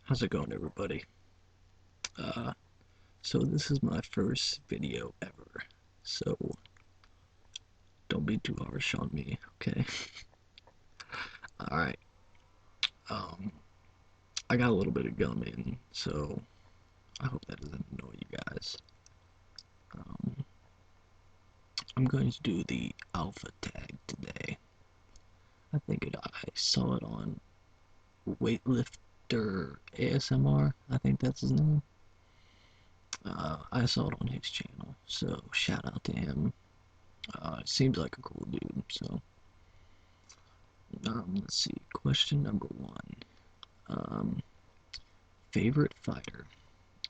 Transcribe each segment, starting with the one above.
How's it going, everybody? Uh, so this is my first video ever, so don't be too harsh on me, okay? Alright, um, I got a little bit of gum in, so I hope that doesn't annoy you guys. Um, I'm going to do the alpha tag today. I saw it on Weightlifter ASMR, I think that's his name. I saw it on his channel, so shout out to him. It seems like a cool dude, so let's see. Question number one. Um, Favorite fighter.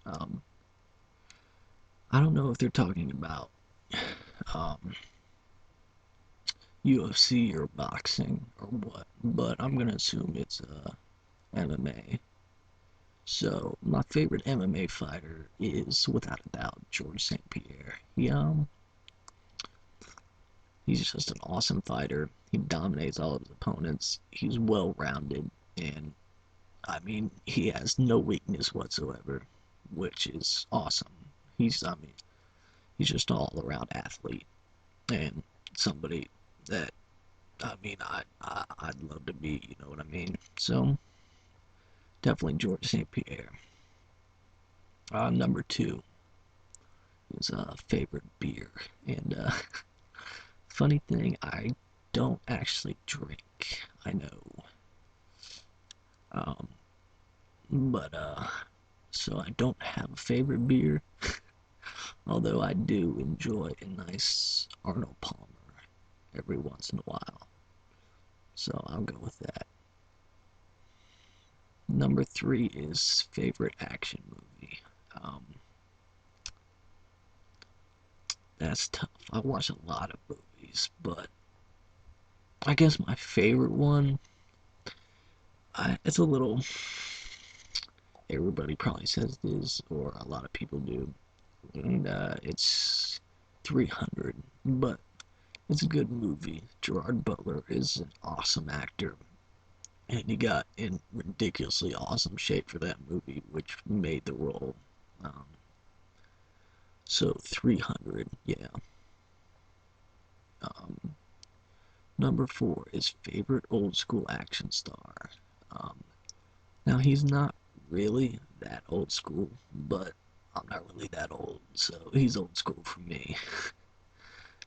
Um, I don't know if they're talking about um, UFC or boxing or what, but I'm gonna assume it's MMA. So my favorite MMA fighter is without a doubt George St. Pierre. He's just an awesome fighter. He dominates all of his opponents. He's well rounded, and I mean, he has no weakness whatsoever, which is awesome. He's just an all-around athlete and somebody that I'd love to be. You know what I mean? So definitely George St. Pierre. Number two is favorite beer, and funny thing, I don't actually drink. I know, um, but so I don't have a favorite beer. Although I do enjoy a nice Arnold Palmer every once in a while. So I'll go with that. Number three is favorite action movie. Um, that's tough. I watch a lot of movies, but I guess my favorite one, it's a little, everybody probably says this, or a lot of people do, and it's 300, but it's a good movie. Gerard Butler is an awesome actor, and he got in ridiculously awesome shape for that movie, which made the role. Um, so 300, yeah. Um, Number four is favorite old school action star. Um, Now he's not really that old school, but I'm not really that old, so he's old school for me.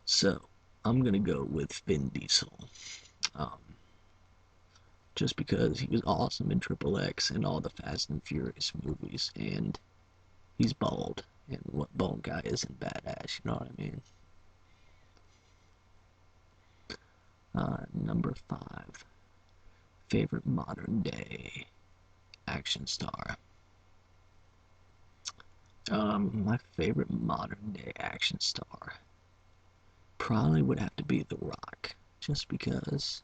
So I'm gonna go with Vin Diesel. Um, just because he was awesome in Triple X and all the Fast and Furious movies, and he's bald, and what bald guy isn't badass, you know what I mean? Number five, favorite modern day action star. My favorite modern day action star probably would have to be The Rock, just because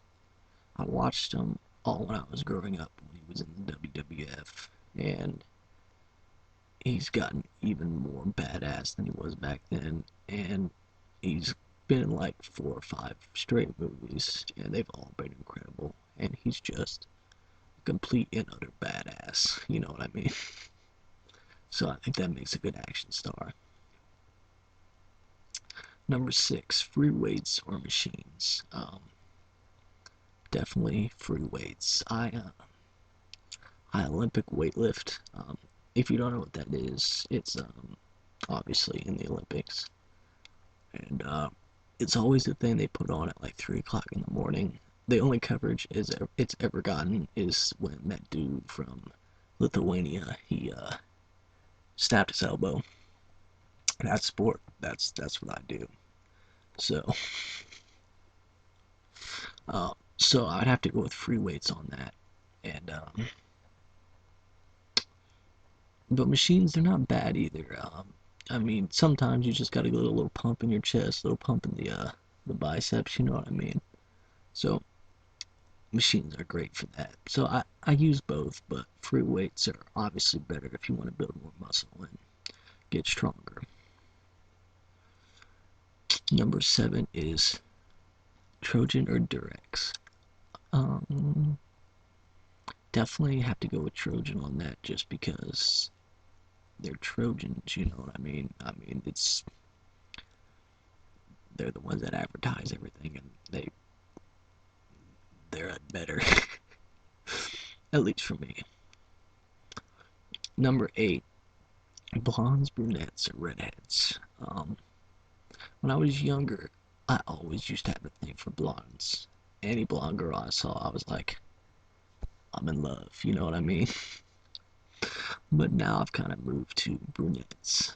I watched him all when I was growing up when he was in the WWF, and he's gotten even more badass than he was back then, and he's been in like four or five straight movies, and they've all been incredible, and he's just a complete and utter badass, you know what I mean? So I think that makes a good action star. Number six, free weights or machines. Definitely free weights. I Olympic weightlift. If you don't know what that is, it's obviously in the Olympics, and it's always the thing they put on at like 3 o'clock in the morning. The only coverage it's ever gotten is when that dude from Lithuania snapped his elbow. That's sport. That's what I do. So so I'd have to go with free weights on that, and but machines, they're not bad either. I mean, sometimes you just gotta get a little pump in your chest, a little pump in the biceps. You know what I mean? So machines are great for that. So I use both, but free weights are obviously better if you want to build more muscle and get stronger. Number seven is Trojan or Durex. Um, definitely have to go with Trojan on that just because they're Trojans, you know what I mean? I mean, they're the ones that advertise everything and they're better, at least for me. Number 8, blondes, brunettes, or redheads. When I was younger, I always used to have a thing for blondes. Any blonde girl I saw, I was like, I'm in love, you know what I mean? But now I've kind of moved to brunettes.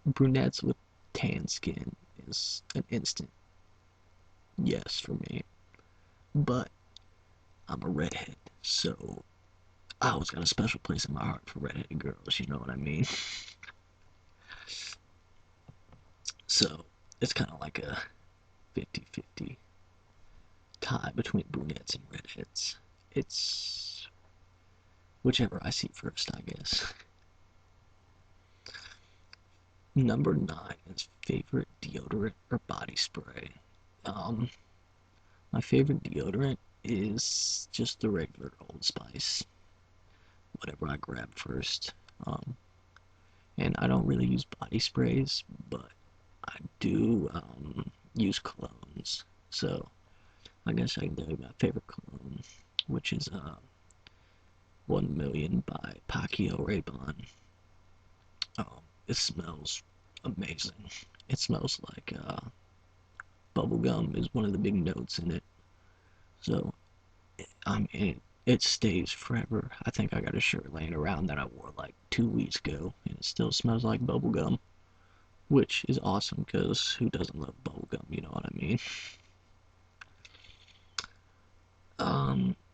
Brunettes with tan skin is an instant yes for me. But I'm a redhead, so I always got a special place in my heart for redheaded girls, you know what I mean? So it's kind of like a 50-50 tie between brunettes and redheads. It's whichever I see first, I guess. Number 9 is favorite deodorant or body spray. Um, my favorite deodorant is just the regular Old Spice, whatever I grab first. Um, and I don't really use body sprays, but I do use colognes. So I guess I can tell you my favorite cologne, which is 1 Million by Paco Rabanne. It smells amazing. It smells like bubblegum is one of the big notes in it. So, I mean, it stays forever. I think I got a shirt laying around that I wore like 2 weeks ago, and it still smells like bubblegum, which is awesome because who doesn't love bubblegum, you know what I mean?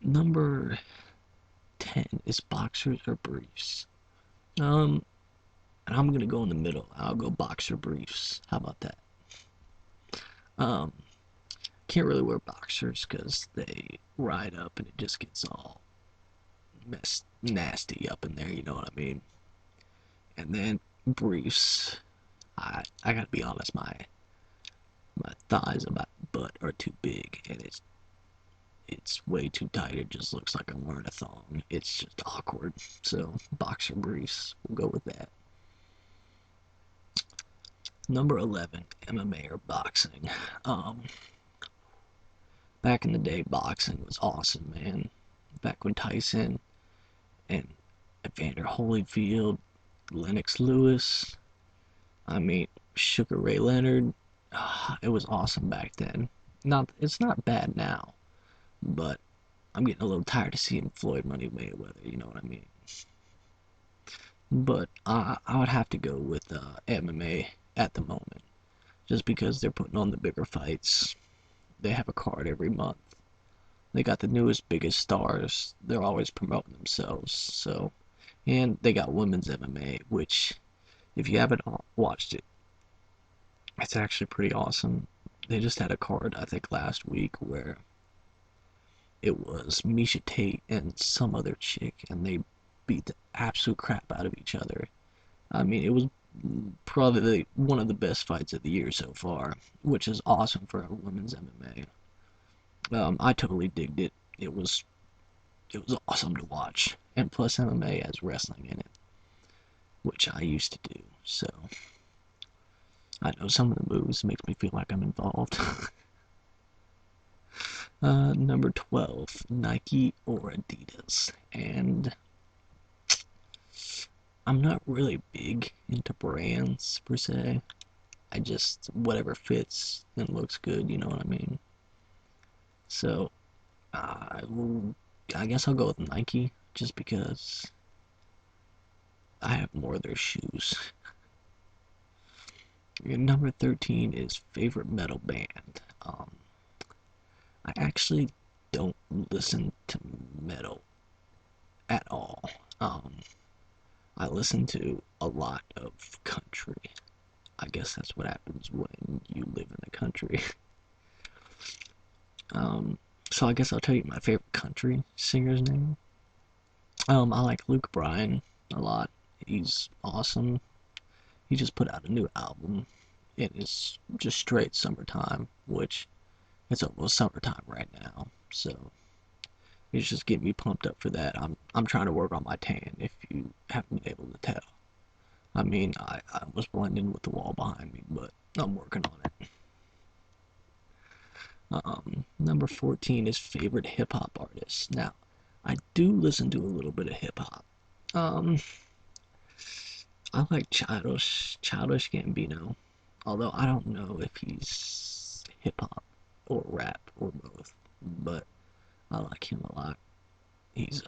Number 10 is boxers or briefs. Um, and I'm gonna go in the middle. I'll go boxer briefs. How about that? Um, can't really wear boxers because they ride up and it just gets all nasty up in there. You know what I mean? And then briefs. I gotta be honest, my thighs and my butt are too big, and it's way too tight. It just looks like I'm wearing a thong. It's just awkward. So boxer briefs. We'll go with that. Number 11, MMA or boxing. Um, Back in the day, boxing was awesome, man. Back when Tyson and Evander Holyfield, Lennox Lewis, I mean, Sugar Ray Leonard, it was awesome back then. It's not bad now, but I'm getting a little tired of seeing Floyd Money Mayweather. You know what I mean? But I would have to go with MMA at the moment, just because they're putting on the bigger fights. They have a card every month. They got the newest, biggest stars. They're always promoting themselves. So, and they got women's MMA, which, if you haven't watched it, it's actually pretty awesome. They just had a card, I think, last week where it was Misha Tate and some other chick, and they beat the absolute crap out of each other. I mean, it was probably one of the best fights of the year so far, which is awesome for a women's MMA. I totally digged it. It was awesome to watch, and plus MMA has wrestling in it, which I used to do. So I know some of the moves makes me feel like I'm involved. Number 12, Nike or Adidas, and I'm not really big into brands per se. I just whatever fits and looks good, you know what I mean. So I guess I'll go with Nike just because I have more of their shoes. Number 13 is favorite metal band. I actually don't listen to metal at all. Um, I listen to a lot of country. I guess that's what happens when you live in the country. Um, so I guess I'll tell you my favorite country singer's name. I like Luke Bryan a lot. He's awesome. He just put out a new album. It is just straight summertime, which it's almost summertime right now. So It's just getting me pumped up for that. I'm trying to work on my tan, if you haven't been able to tell. I mean, I was blending with the wall behind me, but I'm working on it. Number 14 is favorite hip hop artist. Now, I do listen to a little bit of hip hop. Um, I like Childish Gambino, although I don't know if he's hip hop or rap or both, but I like him a lot. He's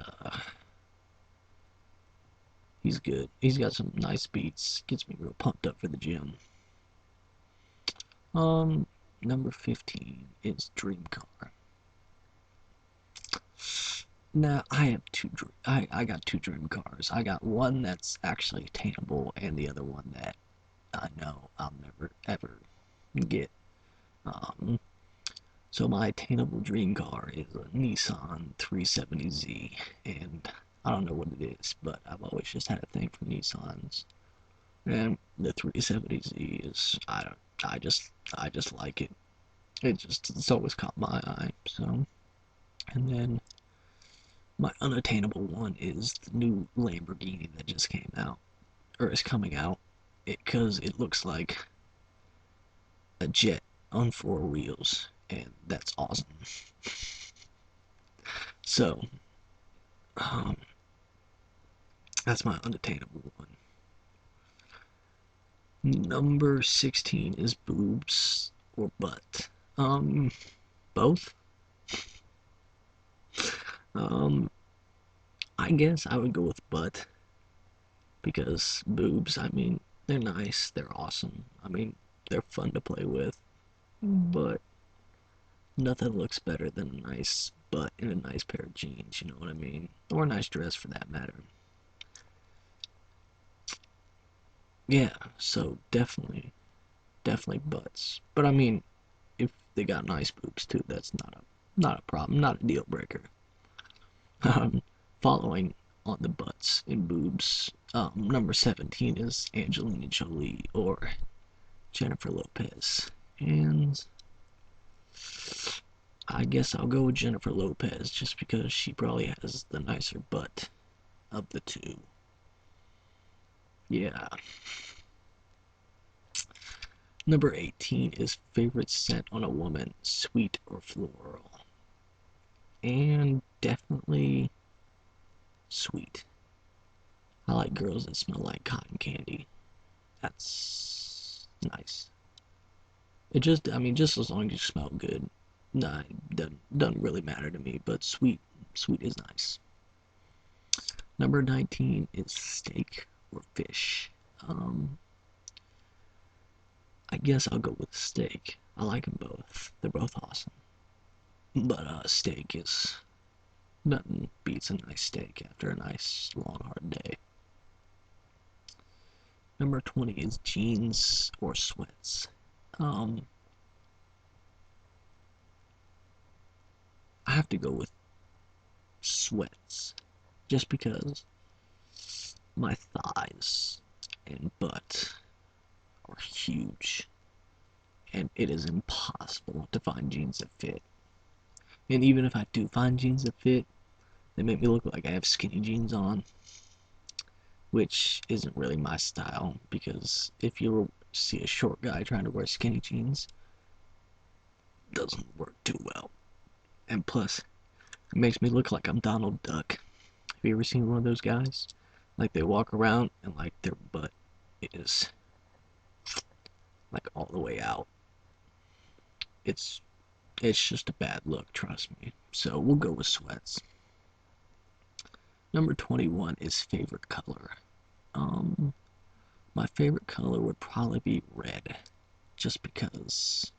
he's good. He's got some nice beats. Gets me real pumped up for the gym. Um, Number 15 is Dream Car. Now I have I got two dream cars. I got one that's actually attainable, and the other one that I know I'll never ever get. Um, so my attainable dream car is a Nissan 370Z, and I don't know what it is, but I've always just had a thing for Nissans. And the 370Z is I just like it. It's always caught my eye. So, and then my unattainable one is the new Lamborghini that just came out, or is coming out, because it looks like a jet on four wheels, and that's awesome. So, um, that's my unattainable one. Number 16 is boobs or butt. Um, Both. Um, I guess I would go with butt because boobs, I mean, they're nice, they're awesome. I mean, they're fun to play with, but nothing looks better than a nice butt in a nice pair of jeans, you know what I mean? Or a nice dress for that matter. Yeah, so definitely butts. But I mean, if they got nice boobs too, that's not a problem, not a deal breaker. Um, Following on the butts and boobs, number 17 is Angelina Jolie or Jennifer Lopez. And I guess I'll go with Jennifer Lopez just because she probably has the nicer butt of the two. Yeah. Number 18 is favorite scent on a woman, sweet or floral. And definitely sweet. I like girls that smell like cotton candy. That's nice. I mean, just as long as you smell good. Nah, it doesn't really matter to me, but sweet is nice. Number 19 is steak or fish. Um, I guess I'll go with steak. I like them both. They're both awesome. But steak is nothing beats a nice steak after a nice long hard day. Number 20 is jeans or sweats. Um, I have to go with sweats just because my thighs and butt are huge, and it is impossible to find jeans that fit. And even if I do find jeans that fit, they make me look like I have skinny jeans on, which isn't really my style because if you see a short guy trying to wear skinny jeans, it doesn't work too well. And plus, it makes me look like I'm Donald Duck. Have you ever seen one of those guys? Like they walk around and like their butt is like all the way out. It's it's just a bad look, trust me. So we'll go with sweats. Number 21 is favorite color. Um, my favorite color would probably be red, just because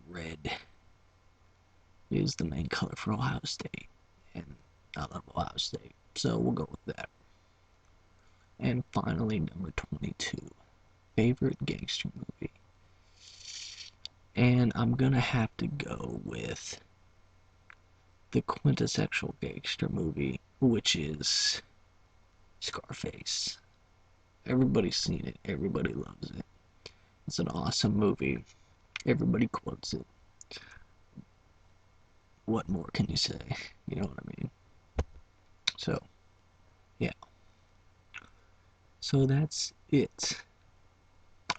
red is the main color for Ohio State, and I love Ohio State, so we'll go with that. And finally, number 22, favorite gangster movie. And I'm gonna have to go with the quintessential gangster movie, which is Scarface. Everybody's seen it, everybody loves it. It's an awesome movie. Everybody quotes it. what more can you say? You know what I mean? So, yeah. So that's it.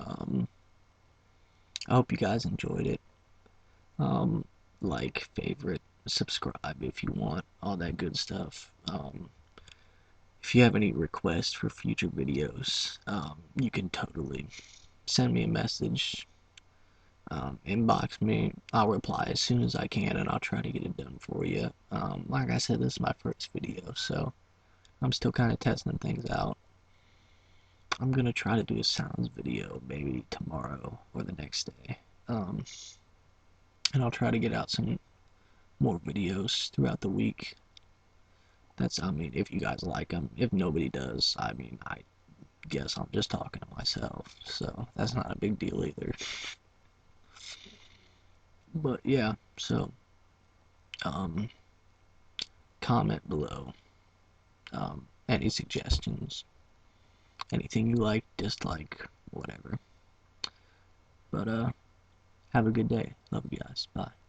Um, I hope you guys enjoyed it. Um, like, favorite, subscribe if you want, all that good stuff. If you have any requests for future videos, you can totally send me a message, inbox me. I'll reply as soon as I can, and I'll try to get it done for you. Like I said, this is my first video, so I'm still kind of testing things out. I'm gonna try to do a sounds video maybe tomorrow or the next day. Um, and I'll try to get out some more videos throughout the week. I mean, if you guys like them. If nobody does, I mean, I guess I'm just talking to myself, so that's not a big deal either. But yeah, so, um, comment below, any suggestions, anything you like, dislike, whatever. But, have a good day. Love you guys. Bye.